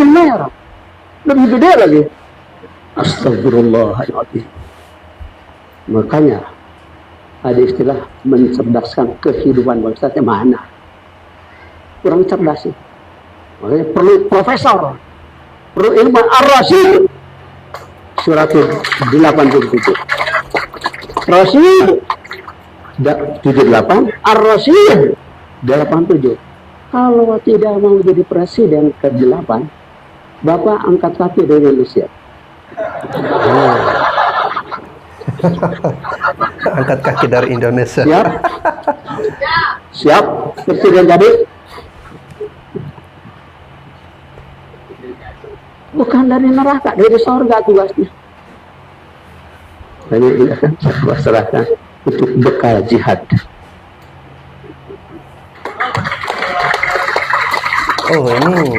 merah, lebih gede lagi. Astagfirullahaladzim. Makanya ada istilah mencerdaskan kehidupan bangsa mana? Kurang cerdas sih. Makanya perlu profesor, perlu ilmu ar-rasyid. Surat 87. Rasyid 78, ar-rasyid 87. Kalau tidak mau jadi presiden ke-8, Bapak angkat kaki dari Indonesia. Angkat kaki dari Indonesia. Siap? Siap presiden jadi? Bukan dari neraka, dari surga tugasnya. Hanya ini akan saya serahkan untuk bekal jihad. Oh, ini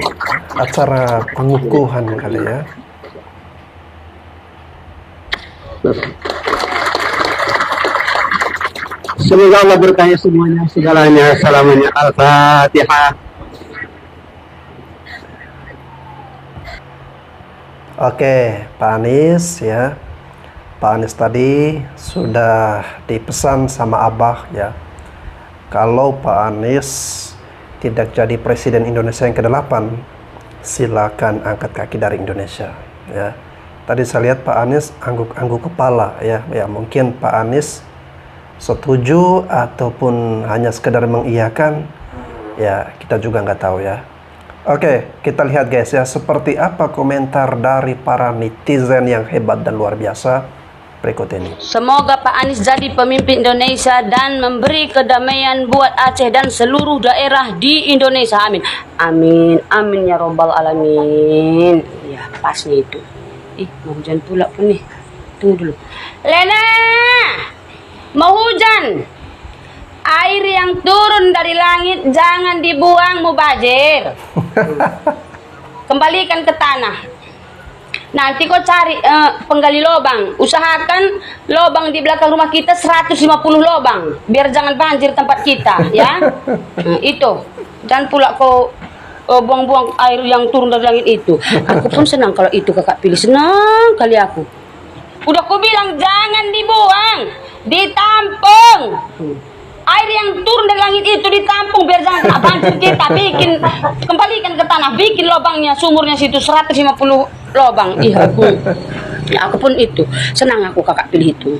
acara pengukuhan kali ya. Semoga Allah berkahi semuanya, segalanya, selamanya. Al-Fatihah. Oke, Pak Anies ya. Pak Anies tadi sudah dipesan sama Abah ya. Kalau Pak Anies tidak jadi presiden Indonesia yang ke-8, silakan angkat kaki dari Indonesia ya. Tadi saya lihat Pak Anies angguk-angguk kepala ya. Ya mungkin Pak Anies setuju ataupun hanya sekedar mengiyakan, ya kita juga nggak tahu ya. Oke, kita lihat guys ya, seperti apa komentar dari para netizen yang hebat dan luar biasa berikut ini. Semoga Pak Anies jadi pemimpin Indonesia dan memberi kedamaian buat Aceh dan seluruh daerah di Indonesia. Amin. Amin. Amin ya robbal alamin. Ya, pasnya itu. Ih, mau hujan pula pun nih. Tunggu dulu. Lena! Mau hujan. Air yang turun dari langit jangan dibuang mubazir. Kembalikan ke tanah. Nanti kau cari penggali lubang. Usahakan lubang di belakang rumah kita 150 lubang. Biar jangan banjir tempat kita, ya. Nah, itu. Dan pula kau buang-buang air yang turun dari langit itu. Aku pun senang kalau itu kakak pilih. Senang kali aku. Udah aku bilang jangan dibuang. Ditampung. Air yang turun dari langit itu ditampung biar jangan kena banjir kita. Bikin, kembalikan ke tanah, bikin lubangnya, sumurnya situ 150 lubang. Iya, ya, aku pun itu senang aku kakak pilih itu,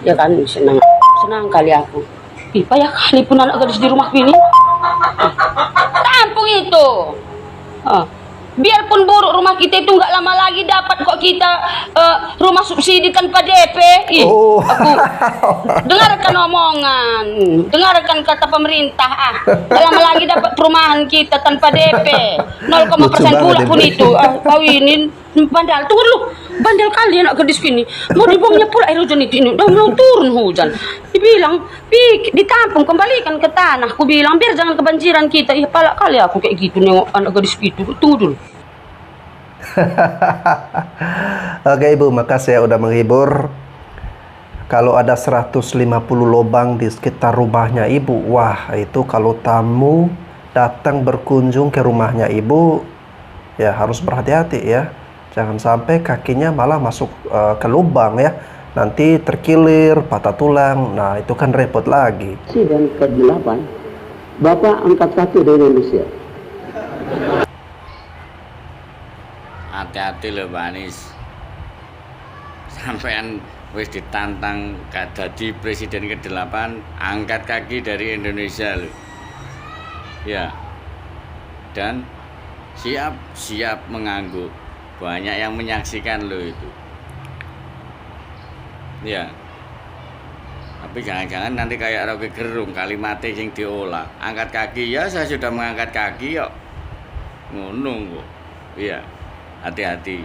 ya kan, senang kali aku. Ih, payah kali pun anak gadis di rumah pilih. Tampung itu. Biarpun buruk rumah kita itu nggak lama lagi dapat kok kita rumah subsidi tanpa DP. Ih, aku dengarkan omongan, dengarkan kata pemerintah. Nggak lama lagi dapat perumahan kita tanpa DP 0,% pula pun itu. Kawinin bandel, tunggu dulu, bandel kali anak gadis ini. Mau dibuangnya pula air hujan itu, ini udah mau turun hujan. Dibilang ditampung, kembalikan ke tanah. Aku bilang biar jangan kebanjiran kita. Ih, pala kali aku kayak gitu nengok anak gadis itu. Tunggu dulu. Oke Ibu, makasih ya udah menghibur. Kalau ada 150 lubang di sekitar rumahnya Ibu, wah itu kalau tamu datang berkunjung ke rumahnya Ibu, ya harus berhati-hati ya. Jangan sampai kakinya malah masuk ke lubang ya. Nanti terkilir, patah tulang. Nah itu kan repot lagi. Dan ke-8, Bapak angkat kaki dari Indonesia. Hati-hati loh Pak Anies. Sampean wis ditantang gak jadi presiden ke-8, angkat kaki dari Indonesia loh. Ya. Dan siap mengangguk. Banyak yang menyaksikan loh itu. Ya. Tapi jangan-jangan nanti kayak Rocky Gerung kalimatnya yang diolah. Angkat kaki, ya saya sudah mengangkat kaki kok. Ngono kok. Iya. Hati-hati.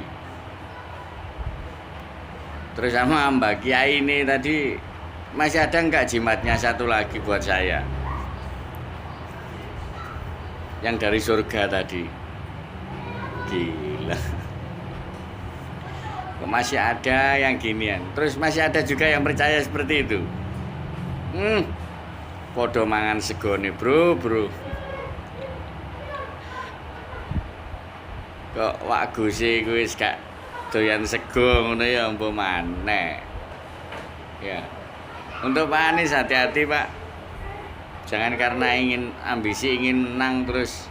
Terus sama Mbak Kiai ini tadi masih ada nggak jimatnya satu lagi buat saya? Yang dari surga tadi. Gila. Masih ada yang ginian. Terus masih ada juga yang percaya seperti itu. Podo mangan segone bro. kok Wak Gusi kuwi wis gak doyan sego ngono ya mbok maneh. Ya. Untuk Pak Anies hati-hati, Pak. Jangan karena ingin ambisi ingin menang terus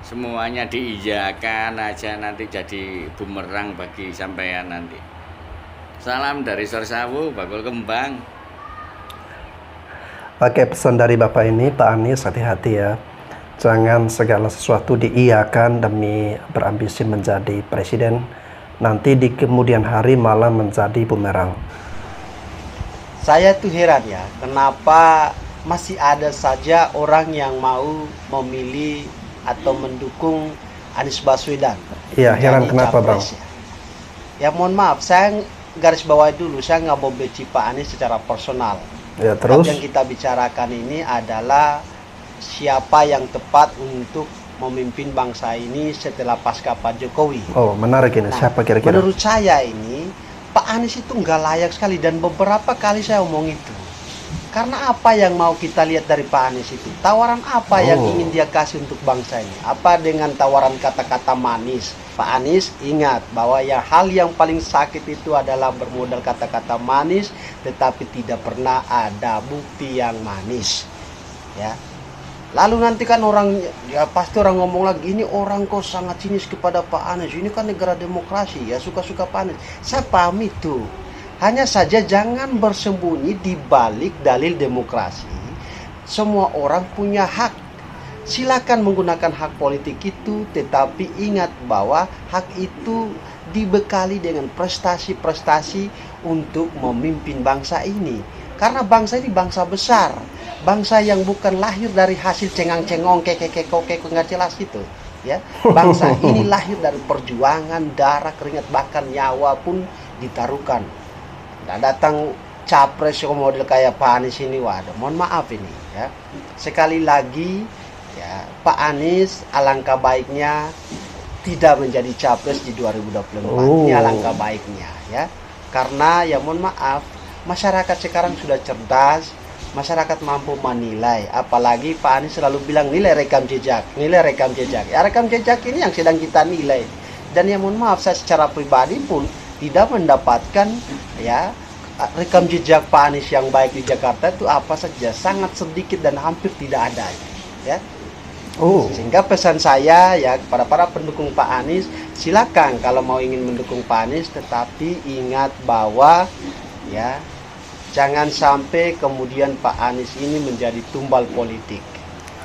semuanya diiyakan aja, nanti jadi bumerang bagi sampean nanti. Salam dari Sorsawu, Bakul Kembang. Oke, pesan dari Bapak ini, Pak Anies, hati-hati ya. Jangan segala sesuatu diiyakan demi berambisi menjadi presiden, nanti di kemudian hari malah menjadi bumerang. Saya tuh heran ya, kenapa masih ada saja orang yang mau memilih atau mendukung Anies Baswedan. Iya, heran menjadi kenapa, Bang? capres ya. Ya mohon maaf, saya garis bawahi dulu, saya nggak mau benci Pak Anies secara personal. Ya, Tapi terus? yang kita bicarakan ini adalah siapa yang tepat untuk memimpin bangsa ini setelah pasca Pak Jokowi. Oh, menarik ini. Nah, Siapa kira-kira? menurut saya ini Pak Anies itu nggak layak sekali, dan beberapa kali saya omong itu. Karena apa yang mau kita lihat dari Pak Anies itu? Tawaran apa yang ingin dia kasih untuk bangsa ini? Apa dengan tawaran kata-kata manis? Pak Anies ingat bahwa hal yang paling sakit itu adalah bermodal kata-kata manis, tetapi tidak pernah ada bukti yang manis. Ya. Lalu nanti kan orang, ya pasti orang ngomong lagi, ini orang kok sangat sinis kepada Pak Anies. Ini kan negara demokrasi, ya suka-suka Pak Anies. Saya paham itu. Hanya saja jangan bersembunyi di balik dalil demokrasi. Semua orang punya hak. Silakan menggunakan hak politik itu, tetapi ingat bahwa hak itu dibekali dengan prestasi-prestasi untuk memimpin bangsa ini. Karena bangsa ini bangsa besar, bangsa yang bukan lahir dari hasil cengang-cengong kekek nggak jelas itu. Ya, bangsa ini lahir dari perjuangan, darah, keringat, bahkan nyawa pun ditaruhkan. Nah, datang capres yang model kayak Pak Anies ini, waduh, mohon maaf ini ya. Sekali lagi ya, Pak Anies alangkah baiknya tidak menjadi capres di 2024. Ini alangkah baiknya ya. Karena ya mohon maaf, masyarakat sekarang sudah cerdas, masyarakat mampu menilai. Apalagi Pak Anies selalu bilang nilai rekam jejak, nilai rekam jejak. Ya, rekam jejak ini yang sedang kita nilai. Dan ya mohon maaf, saya secara pribadi pun tidak mendapatkan ya rekam jejak Pak Anies yang baik di Jakarta itu apa saja, sangat sedikit dan hampir tidak ada ya. Sehingga pesan saya ya kepada para pendukung Pak Anies, silakan kalau mau ingin mendukung Pak Anies, tetapi ingat bahwa ya jangan sampai kemudian Pak Anies ini menjadi tumbal politik.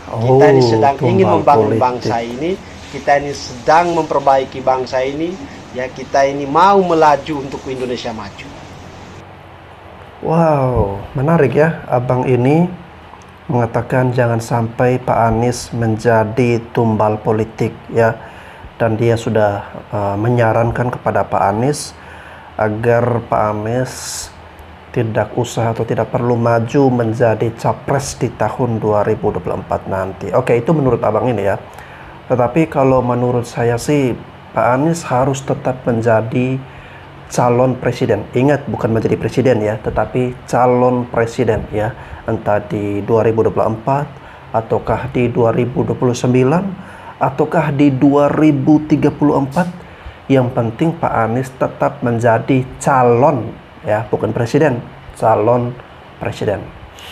Kita ini sedang ingin membangun bangsa ini, kita ini sedang memperbaiki bangsa ini, ya kita ini mau melaju untuk Indonesia maju. Wow, menarik ya. Abang ini mengatakan jangan sampai Pak Anies menjadi tumbal politik ya. Dan dia sudah menyarankan kepada Pak Anies agar Pak Anies tidak usah atau tidak perlu maju menjadi capres di tahun 2024 nanti. Oke, itu menurut abang ini ya. Tetapi kalau menurut saya sih Pak Anies harus tetap menjadi calon presiden. Ingat, bukan menjadi presiden ya, tetapi calon presiden ya. Entah di 2024 ataukah di 2029 ataukah di 2034. Yang penting Pak Anies tetap menjadi calon ya, bukan presiden, calon presiden.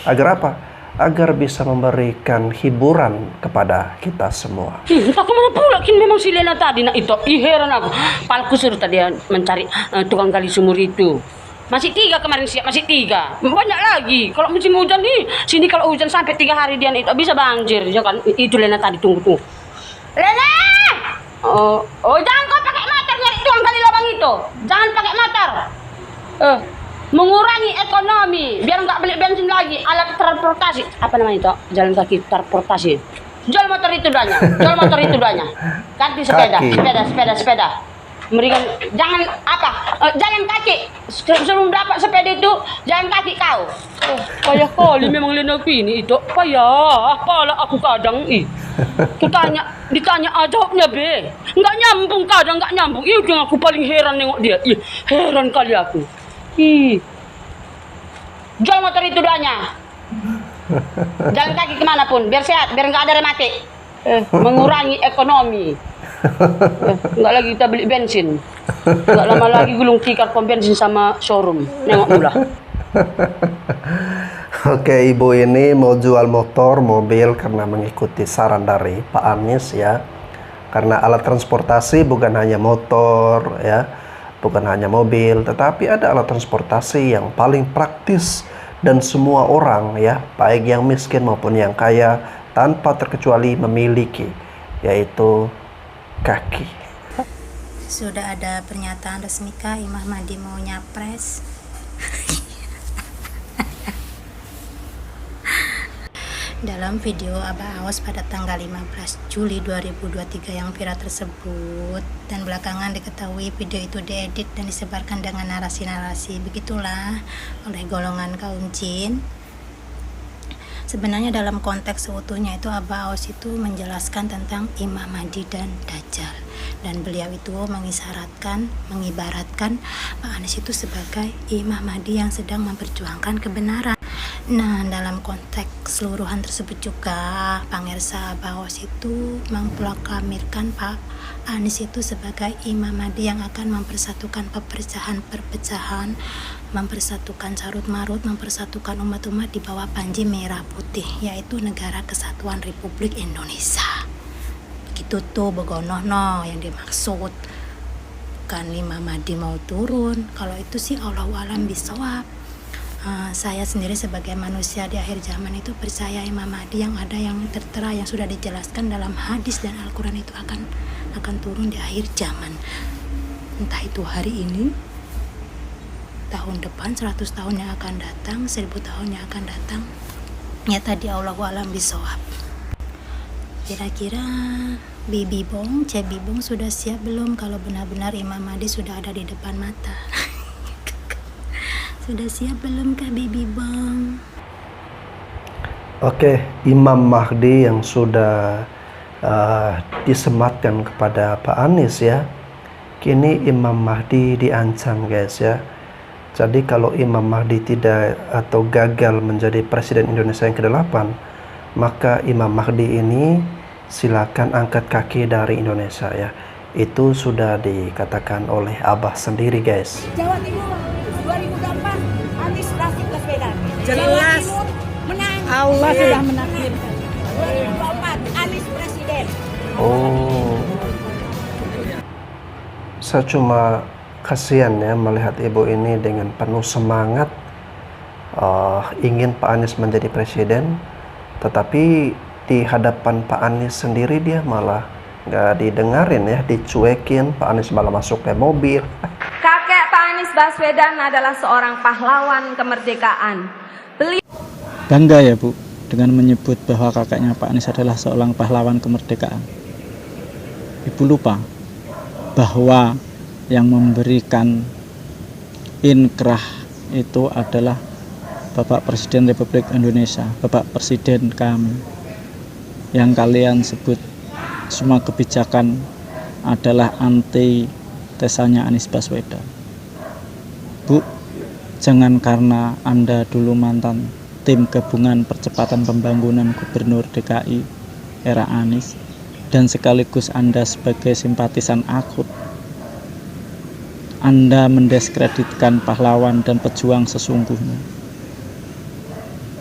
Agar apa? Agar bisa memberikan hiburan kepada kita semua. Entah kemana pula kini memang si Lena tadi nak itu. Heran aku. Palku suruh tadi mencari tukang gali sumur itu. Masih 3 kemarin siap, masih 3. Banyak lagi. Kalau musim hujan nih, sini kalau hujan sampai 3 hari dia itu bisa banjir. Jangan itu Lena tadi, tunggu. Lena! Oh, jangan kau pakai motor nyari tukang gali lubang itu. Jangan pakai motor. Mengurangi ekonomi biar nggak beli bensin lagi, alat transportasi apa namanya itu, jalan kaki transportasi, jual motor itu duanya, ganti sepeda, mendingan jangan jalan kaki, sebelum dapat sepeda itu jalan kaki kau. Payah kali memang Lena ini itu payah, apalah aku kadang ditanya jawabnya be, nggak nyambung, kadang nggak nyambung. Itu yang aku paling heran nengok dia, heran kali aku. Jual motor itu doanya. Jalan kaki kemanapun, biar sehat, biar nggak ada remati. Mengurangi ekonomi. Enggak lagi kita beli bensin. Enggak lama lagi gulung tikar pom bensin sama showroom. Nengok mula. Oke, ibu ini mau jual motor, mobil karena mengikuti saran dari Pak Anies ya. Karena alat transportasi bukan hanya motor ya, bukan hanya mobil, tetapi ada alat transportasi yang paling praktis dan semua orang ya, baik yang miskin maupun yang kaya, tanpa terkecuali memiliki, yaitu kaki. Sudah ada pernyataan resmi kah Imam Mahdi mau nyapres? Dalam video Abah Aos pada tanggal 15 Juli 2023 yang viral tersebut, dan belakangan diketahui video itu diedit dan disebarkan dengan narasi-narasi begitulah oleh golongan kaum jin. Sebenarnya dalam konteks seutuhnya itu Abah Aos itu menjelaskan tentang Imam Mahdi dan Dajjal, dan beliau itu mengibaratkan Pak Anies itu sebagai Imam Mahdi yang sedang memperjuangkan kebenaran. Nah, dalam konteks keseluruhan tersebut juga Pangersa Abah Aos itu memproklamirkan Pak Anies itu sebagai Imam Mahdi yang akan mempersatukan perpecahan, mempersatukan carut marut, mempersatukan umat-umat di bawah panji merah putih, yaitu Negara Kesatuan Republik Indonesia. Begitu tuh begonoh yang dimaksud. Bukan Imam Mahdi mau turun, kalau itu sih Allahu a'lam bishawab. Saya sendiri sebagai manusia di akhir zaman itu percaya Imam Mahdi yang ada, yang tertera, yang sudah dijelaskan dalam hadis dan Al-Quran itu akan turun di akhir zaman. Entah itu hari ini, tahun depan, 100 tahun yang akan datang, 1000 tahun yang akan datang. Ya tadi Allahu a'lam bishawab. Kira-kira Bibi Bong, Cebi Bong sudah siap belum kalau benar-benar Imam Mahdi sudah ada di depan mata? Sudah siap belum kah Bibi Bong? Oke, Imam Mahdi yang sudah disematkan kepada Pak Anies ya. Kini Imam Mahdi diancam guys ya. Jadi kalau Imam Mahdi tidak atau gagal menjadi Presiden Indonesia yang ke-8, maka Imam Mahdi ini silakan angkat kaki dari Indonesia ya. Itu sudah dikatakan oleh Abah sendiri guys. Jawa Timur 2024 Anies Rashid Baswedan. Jelas. Jawa Timur menang. Allah sudah menakdirkan. 2024 Anies Presiden. Oh, saya cuma kasihan ya melihat ibu ini dengan penuh semangat ingin Pak Anies menjadi presiden, tetapi di hadapan Pak Anies sendiri dia malah nggak didengarin ya, dicuekin. Pak Anies malah masuk ke mobil. Kakek Pak Anies Baswedan adalah seorang pahlawan kemerdekaan. Bangga ya Bu dengan menyebut bahwa kakeknya Pak Anies adalah seorang pahlawan kemerdekaan. Ibu lupa bahwa yang memberikan inkrah itu adalah Bapak Presiden Republik Indonesia, Bapak Presiden kami, yang kalian sebut semua kebijakan adalah anti tesanya Anies Baswedan. Bu, jangan karena Anda dulu mantan tim gabungan percepatan pembangunan Gubernur DKI era Anies dan sekaligus Anda sebagai simpatisan akut, Anda mendiskreditkan pahlawan dan pejuang sesungguhnya.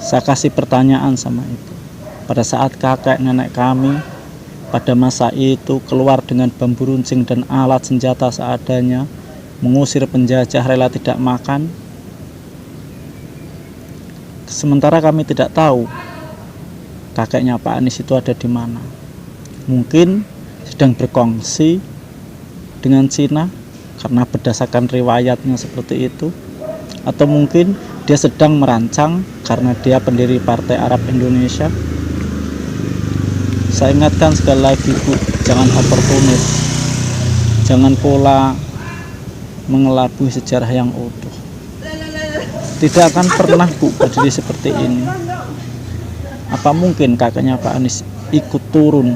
Saya kasih pertanyaan sama Ibu. Pada saat kakek nenek kami pada masa itu keluar dengan bambu runcing dan alat senjata seadanya, mengusir penjajah rela tidak makan, sementara kami tidak tahu kakeknya Pak Anies itu ada di mana. Mungkin sedang berkongsi dengan Cina karena berdasarkan riwayatnya seperti itu, atau mungkin dia sedang merancang karena dia pendiri Partai Arab Indonesia. Saya ingatkan sekali lagi Bu, jangan oportunis, jangan pula mengelabui sejarah yang utuh. Tidak akan pernah Bu berdiri seperti ini. Apa mungkin kakeknya Pak Anies ikut turun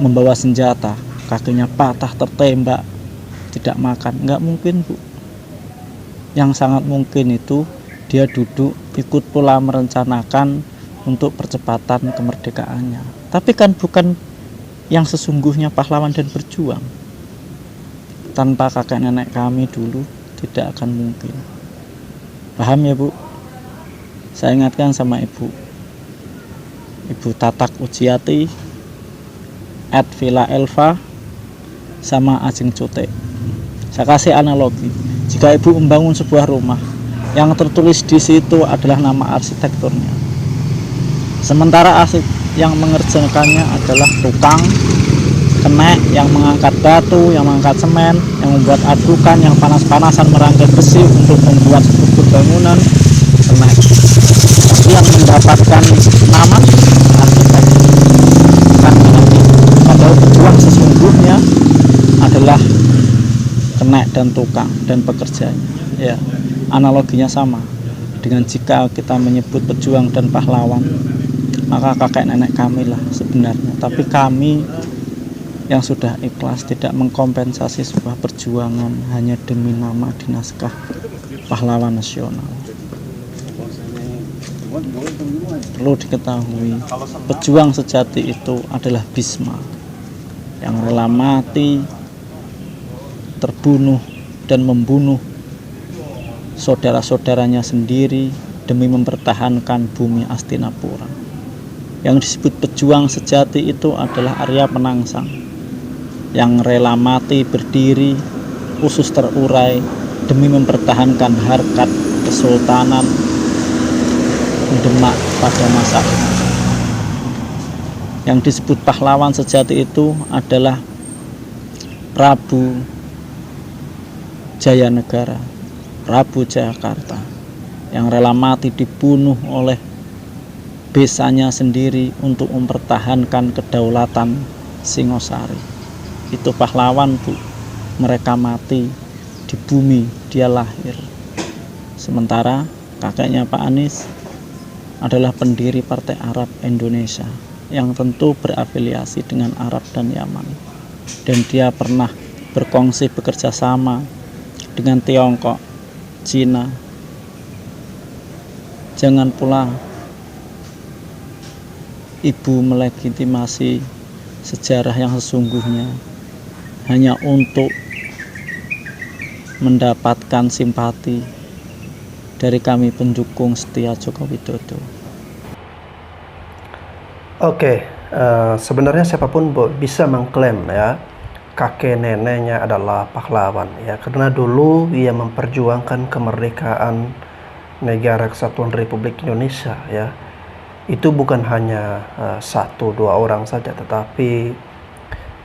membawa senjata, kakinya patah tertembak, tidak makan? Nggak mungkin Bu. Yang sangat mungkin itu dia duduk ikut pula merencanakan untuk percepatan kemerdekaannya. Tapi kan bukan yang sesungguhnya pahlawan dan berjuang. Tanpa kakek nenek kami dulu tidak akan mungkin. Paham ya Bu? Saya ingatkan sama Ibu Tatak Ujiati, Villa Elva, sama Ajeng Cote. Saya kasih analogi. Jika Ibu membangun sebuah rumah, yang tertulis di situ adalah nama arsitekturnya. Sementara yang mengerjakannya adalah tukang, kenek, yang mengangkat batu, yang mengangkat semen, yang membuat adukan, yang panas-panasan merangkai besi untuk membuat struktur bangunan, kenek. Tapi yang mendapatkan nama arsitek. Padahal pejuang sesungguhnya adalah kenek dan tukang dan pekerjanya. Ya, analoginya sama dengan jika kita menyebut pejuang dan pahlawan, maka kakek nenek kami lah sebenarnya. Tapi kami yang sudah ikhlas tidak mengkompensasi sebuah perjuangan hanya demi nama di naskah pahlawan nasional. Perlu diketahui, pejuang sejati itu adalah Bisma yang rela mati, terbunuh dan membunuh saudara-saudaranya sendiri demi mempertahankan bumi Astinapura. Yang disebut pejuang sejati itu adalah Arya Penangsang yang rela mati berdiri, usus terurai demi mempertahankan harkat kesultanan Demak pada masa itu. Yang disebut pahlawan sejati itu adalah Prabu Jayanegara, Prabu Jayakarta, yang rela mati dibunuh oleh besanya sendiri untuk mempertahankan kedaulatan Singosari. Itu pahlawan Bu. Mereka mati di bumi dia lahir. Sementara kakeknya Pak Anies adalah pendiri Partai Arab Indonesia yang tentu berafiliasi dengan Arab dan Yaman, dan dia pernah berkongsi bekerja sama dengan Tiongkok, Cina. Jangan pula Ibu melegitimasi sejarah yang sesungguhnya hanya untuk mendapatkan simpati dari kami pendukung setia Joko Widodo. Oke, sebenarnya siapapun bisa mengklaim ya kakek neneknya adalah pahlawan ya, karena dulu ia memperjuangkan kemerdekaan negara kesatuan Republik Indonesia ya. Itu bukan hanya 1-2 orang saja, tetapi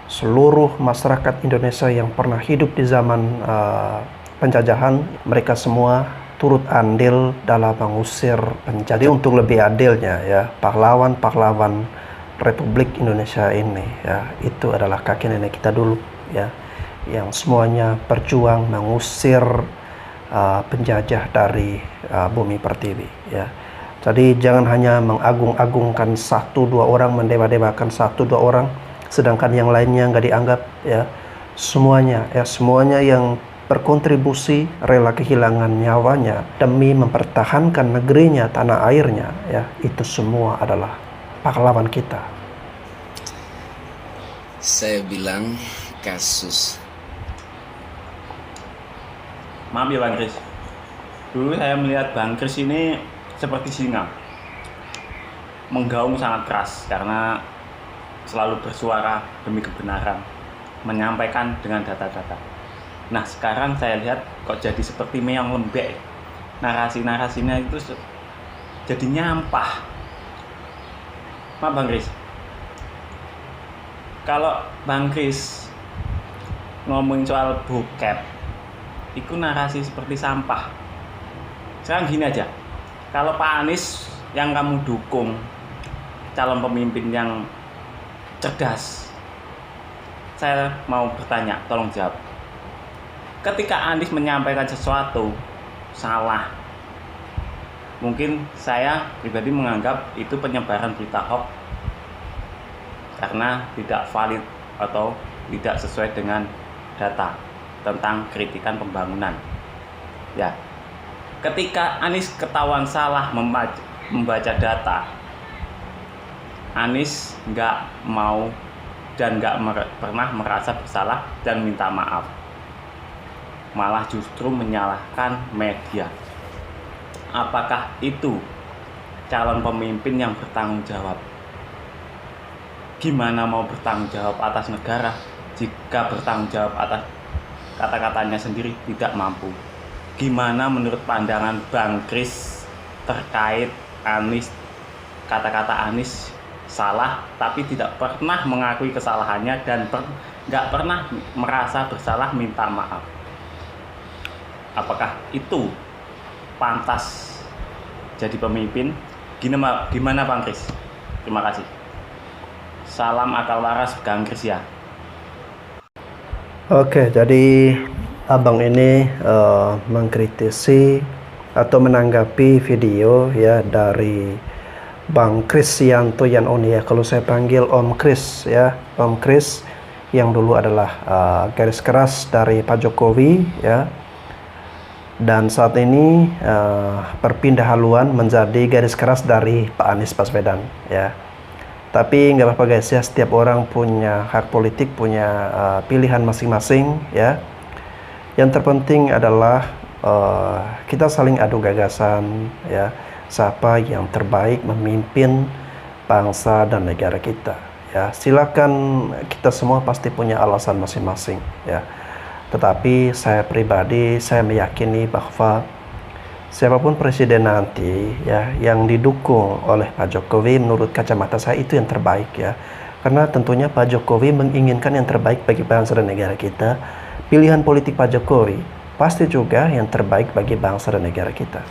seluruh masyarakat Indonesia yang pernah hidup di zaman penjajahan, mereka semua turut andil dalam mengusir penjajah. Untuk lebih adilnya ya, pahlawan-pahlawan Republik Indonesia ini ya, itu adalah kakek nenek kita dulu ya, yang semuanya berjuang mengusir penjajah dari bumi pertiwi ya. Jadi jangan hanya mengagung-agungkan 1-2 orang, mendewa-dewakan 1-2 orang, sedangkan yang lainnya nggak dianggap ya. Semuanya yang berkontribusi rela kehilangan nyawanya demi mempertahankan negerinya, tanah airnya ya, itu semua adalah pahlawan kita. Saya bilang kasus. Maaf ya Bang Kris, dulu saya melihat Bang Kris ini seperti singa, menggaung sangat keras karena selalu bersuara demi kebenaran, menyampaikan dengan data-data. Nah sekarang saya lihat kok jadi seperti meong lembek, narasi-narasinya itu jadi nyampah. Maaf Bang Kris, kalau Bang Kris ngomongin soal bokep, itu narasi seperti sampah. Sekarang gini aja, kalau Pak Anies yang kamu dukung calon pemimpin yang cerdas, saya mau bertanya, tolong jawab. Ketika Anies menyampaikan sesuatu salah, mungkin saya pribadi menganggap itu penyebaran berita hoax karena tidak valid atau tidak sesuai dengan data tentang kritikan pembangunan. Ya, ketika Anies ketahuan salah membaca data, Anies nggak mau dan nggak pernah merasa bersalah dan minta maaf. Malah justru menyalahkan media. Apakah itu calon pemimpin yang bertanggung jawab? Gimana mau bertanggung jawab atas negara jika bertanggung jawab atas kata-katanya sendiri tidak mampu? Gimana menurut pandangan Bang Kris terkait Anies, kata-kata Anies salah tapi tidak pernah mengakui kesalahannya dan nggak pernah merasa bersalah minta maaf? Apakah itu pantas jadi pemimpin? Gimana Bang Kris? Terima kasih. Salam akal waras Bang Kris ya. Oke, jadi abang ini mengkritisi atau menanggapi video ya dari Bang Kristianto Yanoni ya, kalau saya panggil Om Kris ya, Om Kris yang dulu adalah garis keras dari Pak Jokowi ya, dan saat ini berpindah haluan menjadi garis keras dari Pak Anies Baswedan ya. Tapi nggak apa-apa guys ya, setiap orang punya hak politik, punya pilihan masing-masing ya. Yang terpenting adalah kita saling adu gagasan ya, siapa yang terbaik memimpin bangsa dan negara kita ya. Silakan, kita semua pasti punya alasan masing-masing ya. Tetapi saya pribadi, saya meyakini bahwa siapapun presiden nanti ya yang didukung oleh Pak Jokowi, menurut kacamata saya itu yang terbaik ya. Karena tentunya Pak Jokowi menginginkan yang terbaik bagi bangsa dan negara kita. Pilihan politik Pak Jokowi pasti juga yang terbaik bagi bangsa dan negara kita.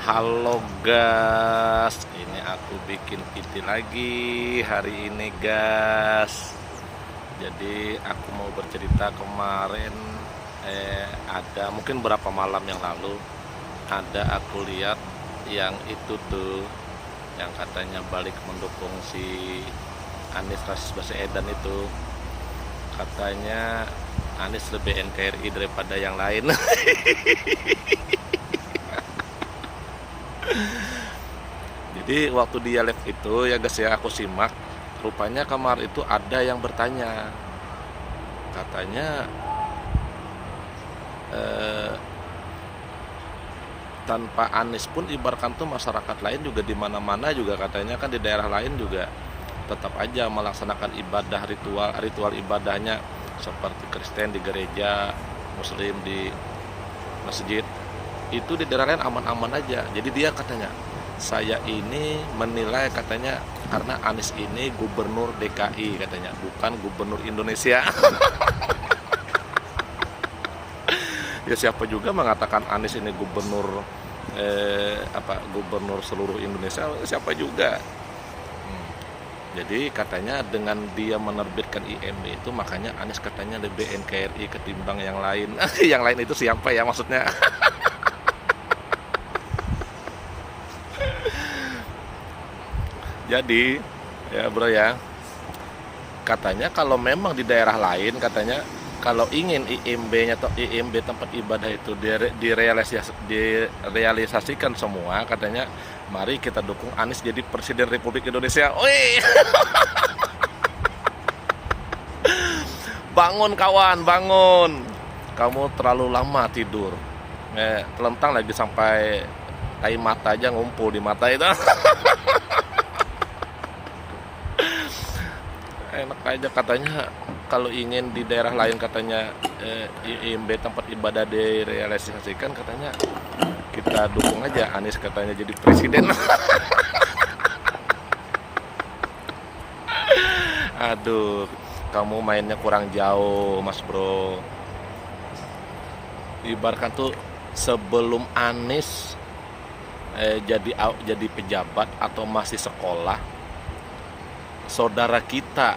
Halo guys, ini aku bikin video lagi hari ini guys. Jadi aku mau bercerita kemarin ada mungkin berapa malam yang lalu ada aku lihat yang itu tuh yang katanya balik mendukung si Anies Baswedan itu, katanya Anies lebih NKRI daripada yang lain. Jadi waktu dia live itu ya guys ya, aku simak, rupanya kamar itu ada yang bertanya, katanya tanpa Anies pun ibaratkan tuh masyarakat lain juga di mana-mana juga katanya kan di daerah lain juga tetap aja melaksanakan ibadah ritual ibadahnya seperti Kristen di gereja, Muslim di masjid, itu di daerah lain aman-aman aja. Jadi dia katanya, saya ini menilai katanya karena Anies ini gubernur DKI katanya, bukan gubernur Indonesia. Ya siapa juga mengatakan Anies ini gubernur gubernur seluruh Indonesia, siapa juga. Jadi katanya dengan dia menerbitkan IMB itu makanya Anies katanya lebih NKRI ketimbang yang lain. Yang lain itu siapa ya maksudnya? Jadi ya bro ya, katanya kalau memang di daerah lain katanya kalau ingin IMB-nya atau IMB tempat ibadah itu direalisasikan semua, katanya mari kita dukung Anies jadi Presiden Republik Indonesia. Wih. Bangun kawan, bangun. Kamu terlalu lama tidur. Telentang lagi sampai tai mata aja ngumpul di mata itu. Enak aja katanya kalau ingin di daerah lain katanya IMB tempat ibadah direalisasikan, katanya kita dukung aja Anies katanya jadi presiden. Aduh, kamu mainnya kurang jauh mas bro. Ibaratkan tuh sebelum Anies jadi pejabat atau masih sekolah, saudara kita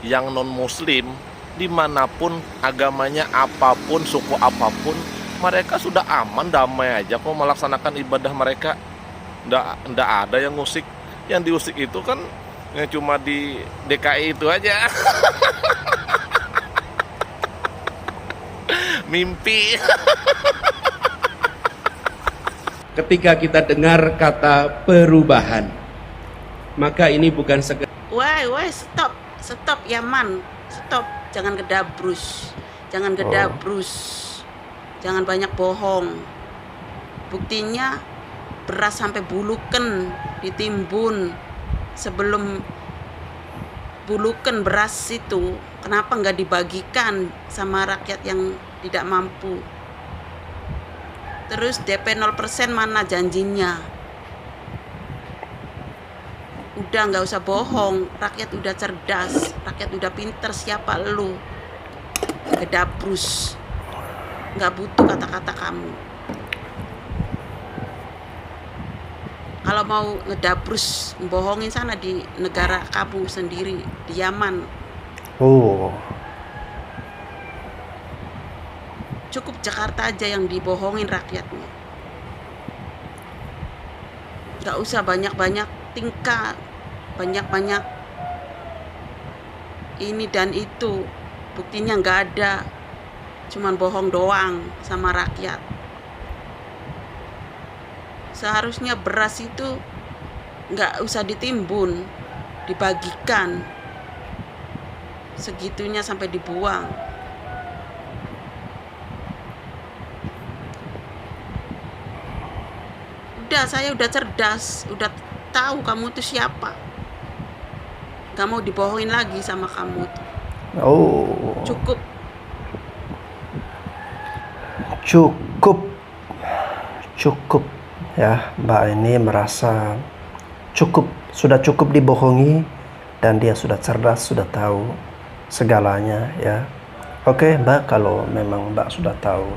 yang non muslim dimanapun agamanya apapun, suku apapun, mereka sudah aman, damai aja kok melaksanakan ibadah mereka. Nggak ada yang ngusik. Yang diusik itu kan yang cuma di DKI itu aja. Mimpi. Ketika kita dengar kata perubahan, maka ini bukan sekedar Why, stop. Stop Yaman, stop, jangan gedabrus, jangan gedabrus, jangan banyak bohong. Buktinya beras sampai buluken ditimbun. Sebelum buluken beras itu, kenapa nggak dibagikan sama rakyat yang tidak mampu? Terus DP 0% mana janjinya? Udah nggak usah bohong, rakyat udah cerdas, rakyat udah pinter. Siapa lu? Gedabrus, nggak butuh kata-kata kamu. Kalau mau ngedabrus, bohongin sana di negara kamu sendiri, di Yaman. Cukup Jakarta aja yang dibohongin rakyatnya. Nggak usah banyak-banyak tingkah, banyak-banyak ini dan itu, buktinya nggak ada, cuman bohong doang sama rakyat. Seharusnya beras itu nggak usah ditimbun, dibagikan segitunya sampai dibuang. Udah, saya udah cerdas, udah tahu kamu tuh siapa. Gak mau dibohongin lagi sama kamu tuh. Cukup. Cukup ya, Mbak ini merasa sudah cukup dibohongi, dan dia sudah cerdas, sudah tahu segalanya ya. Oke Mbak, kalau memang Mbak sudah tahu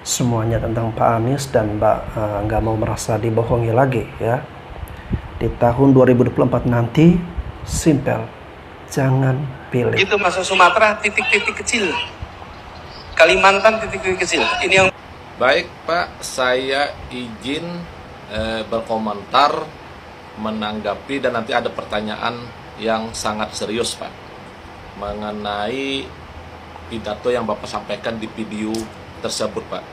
semuanya tentang Pak Anies dan Mbak nggak mau merasa dibohongi lagi ya, di tahun 2024 nanti, simpel, jangan pilih. Itu masuk Sumatera titik-titik kecil, Kalimantan titik-titik kecil. Ini yang Baik Pak, saya izin berkomentar, menanggapi, dan nanti ada pertanyaan yang sangat serius Pak mengenai pidato yang Bapak sampaikan di video tersebut Pak.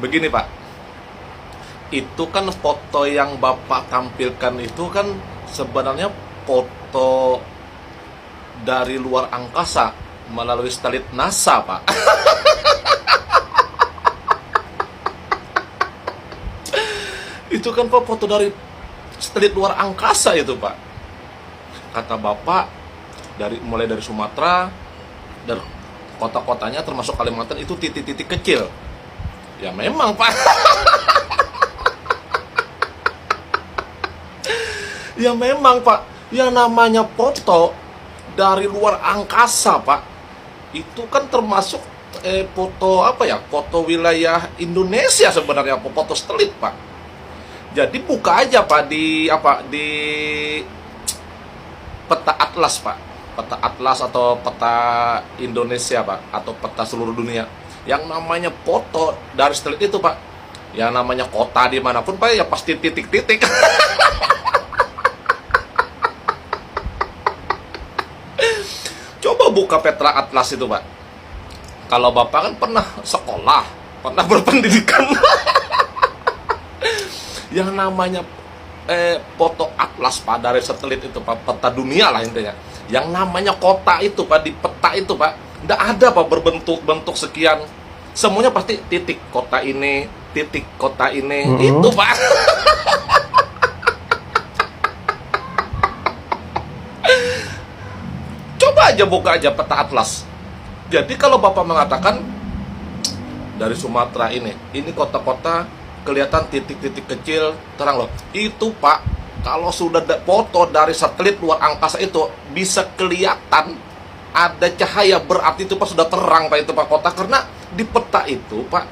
Begini Pak, itu kan foto yang Bapak tampilkan itu kan sebenarnya foto dari luar angkasa melalui satelit NASA Pak. Itu kan Pak foto dari satelit luar angkasa itu Pak. Kata Bapak mulai dari Sumatera dan kota-kotanya termasuk Kalimantan itu titik-titik kecil. Ya memang Pak. Ya memang Pak. Yang namanya foto dari luar angkasa Pak, itu kan termasuk foto apa ya? Foto wilayah Indonesia sebenarnya, foto satelit Pak. Jadi buka aja Pak di peta atlas Pak, peta atlas atau peta Indonesia Pak, atau peta seluruh dunia. Yang namanya foto dari satelit itu Pak, yang namanya kota dimanapun Pak ya pasti titik-titik. Coba buka peta atlas itu Pak. Kalau Bapak kan pernah sekolah, pernah berpendidikan. Yang namanya foto atlas Pak dari satelit itu Pak, peta dunia lah intinya. Yang namanya kota itu Pak, di peta itu Pak, nggak ada Pak berbentuk sekian. Semuanya pasti titik kota ini, titik kota ini, itu Pak. Coba aja buka aja peta atlas. Jadi kalau Bapak mengatakan dari Sumatera ini kota-kota kelihatan titik-titik kecil terang loh. Itu Pak, kalau sudah foto dari satelit luar angkasa itu bisa kelihatan ada cahaya, berarti itu Pak sudah terang Pak itu Pak kota. Karena di peta itu Pak,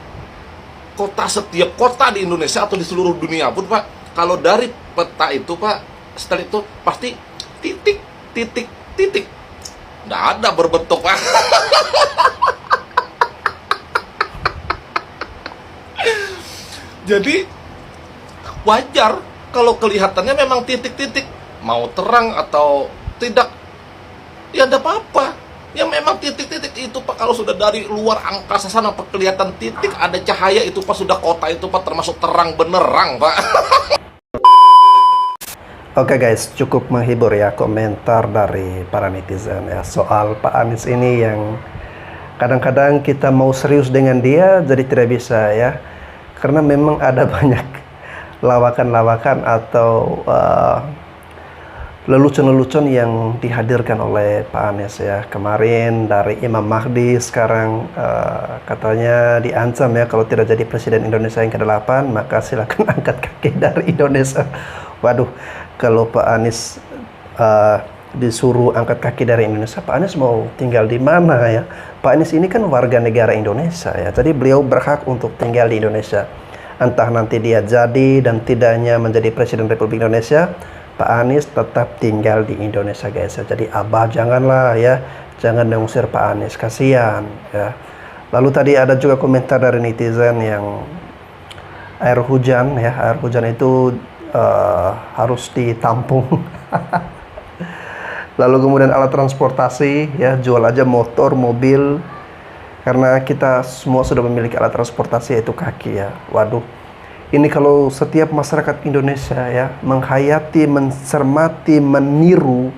setiap kota di Indonesia atau di seluruh dunia pun Pak, kalau dari peta itu Pak, satelit itu pasti titik, titik, titik. Nggak ada berbentuk Pak. Jadi wajar kalau kelihatannya memang titik-titik, mau terang atau tidak, ya enggak apa-apa. Ya memang titik-titik itu Pak, kalau sudah dari luar angkasa sana Pak kelihatan titik ada cahaya itu Pak, sudah kota itu Pak termasuk terang benerang Pak. Oke guys, cukup menghibur ya komentar dari para netizen ya soal Pak Anies ini yang kadang-kadang kita mau serius dengan dia jadi tidak bisa ya, karena memang ada banyak lawakan-lawakan atau lelucon-lelucon yang dihadirkan oleh Pak Anies ya. Kemarin dari Imam Mahdi, sekarang katanya diancam ya kalau tidak jadi Presiden Indonesia yang ke-8 maka silakan angkat kaki dari Indonesia. Waduh, kalau Pak Anies disuruh angkat kaki dari Indonesia, Pak Anies mau tinggal di mana ya? Pak Anies ini kan warga negara Indonesia ya, jadi beliau berhak untuk tinggal di Indonesia. Entah nanti dia jadi dan tidaknya menjadi Presiden Republik Indonesia, Pak Anies tetap tinggal di Indonesia guys ya. Jadi Abah janganlah ya, jangan mengusir Pak Anies, kasihan ya. Lalu tadi ada juga komentar dari netizen yang air hujan ya, air hujan itu harus ditampung. Lalu kemudian alat transportasi ya, jual aja motor, mobil, karena kita semua sudah memiliki alat transportasi yaitu kaki ya. Waduh, ini kalau setiap masyarakat Indonesia ya menghayati, mencermati, meniru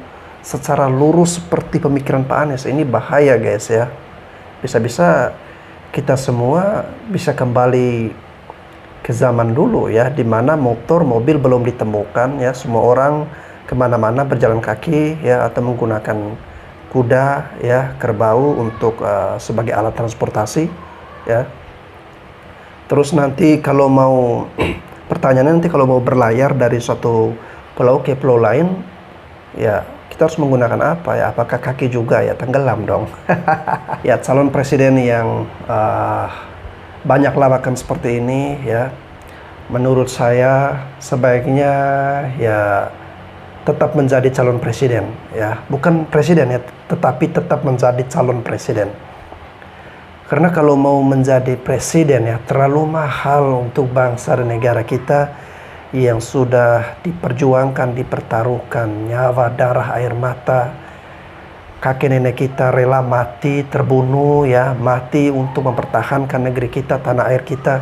secara lurus seperti pemikiran Pak Anies, ini bahaya guys ya. Bisa-bisa kita semua bisa kembali ke zaman dulu ya, dimana motor, mobil belum ditemukan ya, semua orang kemana-mana berjalan kaki ya, atau menggunakan kuda ya, kerbau untuk sebagai alat transportasi ya. Terus nanti kalau mau pertanyaannya, nanti kalau mau berlayar dari suatu pulau ke pulau lain ya, kita harus menggunakan apa ya? Apakah kaki juga ya? Tenggelam dong. Ya, calon presiden yang banyak lawakan seperti ini ya, menurut saya sebaiknya ya tetap menjadi calon presiden ya, bukan presiden ya, tetapi tetap menjadi calon presiden. Karena kalau mau menjadi presiden ya terlalu mahal untuk bangsa dan negara kita yang sudah diperjuangkan, dipertaruhkan nyawa, darah, air mata. Kakek nenek kita rela mati, terbunuh ya, mati untuk mempertahankan negeri kita, tanah air kita.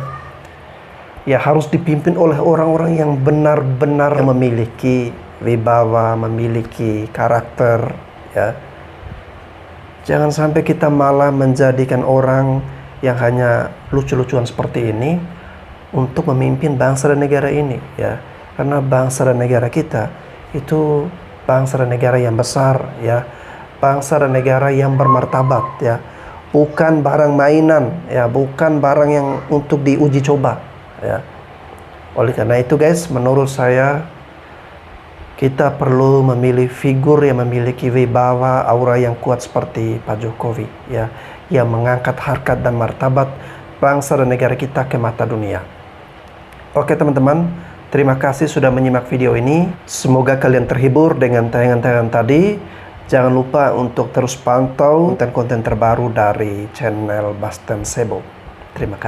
Ya harus dipimpin oleh orang-orang yang benar-benar memiliki wibawa, memiliki karakter ya. Jangan sampai kita malah menjadikan orang yang hanya lucu-lucuan seperti ini untuk memimpin bangsa dan negara ini ya. Karena bangsa dan negara kita itu bangsa dan negara yang besar ya, bangsa dan negara yang bermartabat ya, bukan barang mainan ya, bukan barang yang untuk diuji coba ya. Oleh karena itu guys, menurut saya kita perlu memilih figur yang memiliki wibawa, aura yang kuat seperti Pak Jokowi ya, yang mengangkat harkat dan martabat bangsa dan negara kita ke mata dunia. Oke teman-teman, terima kasih sudah menyimak video ini. Semoga kalian terhibur dengan tayangan-tayangan tadi. Jangan lupa untuk terus pantau konten-konten terbaru dari channel Basten Sebo. Terima kasih.